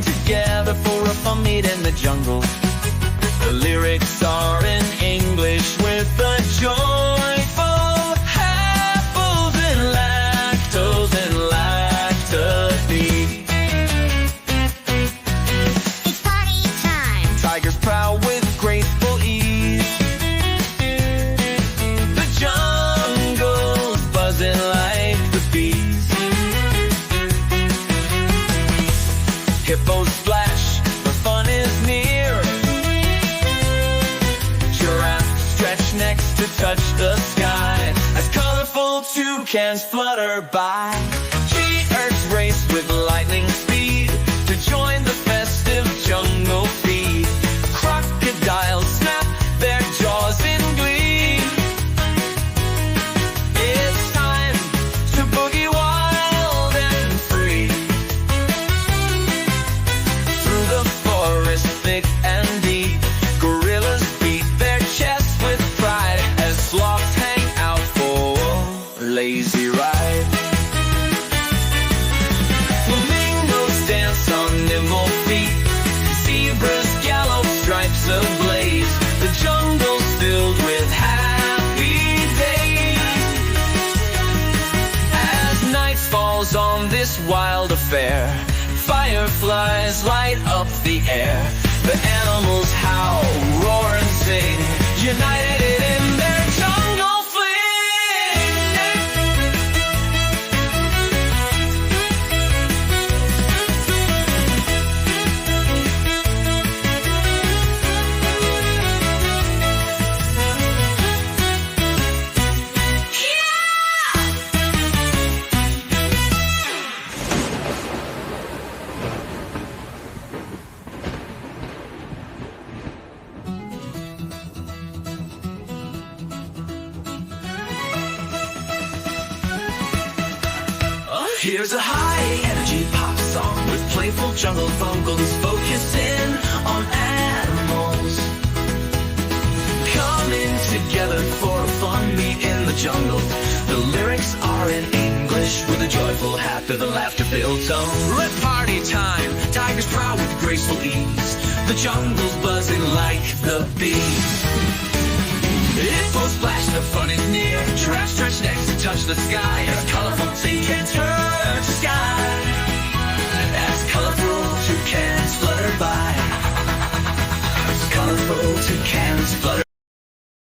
coming together for a fun meet in the jungle. The lyrics are in English with a joyful apples and lactose and lactate. It's party time. Tigers prowl with graceful ease. The jungle's buzzing like the bees. Hippos splash, the fun is near. Giraffes stretch necks to touch the sky as colorful toucans flutter by. G-Urgs race with lightning speed to join the festive jungle feed. Crocodiles snap their jaws in glee. It's time to boogie wild and free. Through the forest thick and deep, gorillas beat their chests with pride as sloths hang out for a lazy ride. Flamingos dance on nimble feet, zebras gallop stripes ablaze. The jungle's filled with happy days. As night falls on this wild affair, fireflies light up the air. The animals howl, roar and sing, united in their jungle fling. Here's a high-energy pop song with playful jungle vocals focusing on animals. Coming together for a fun meet in the jungle. The lyrics are in English with a joyful, happy, the laughter-filled tone. Red party time, tigers prowl with graceful ease. The jungle's buzzing like the bees. Hippos splash, the fun is near. Giraffes stretch necks to touch the sky as colorful toucans turn to sky. As colorful toucans flutter by. As colorful toucans flutter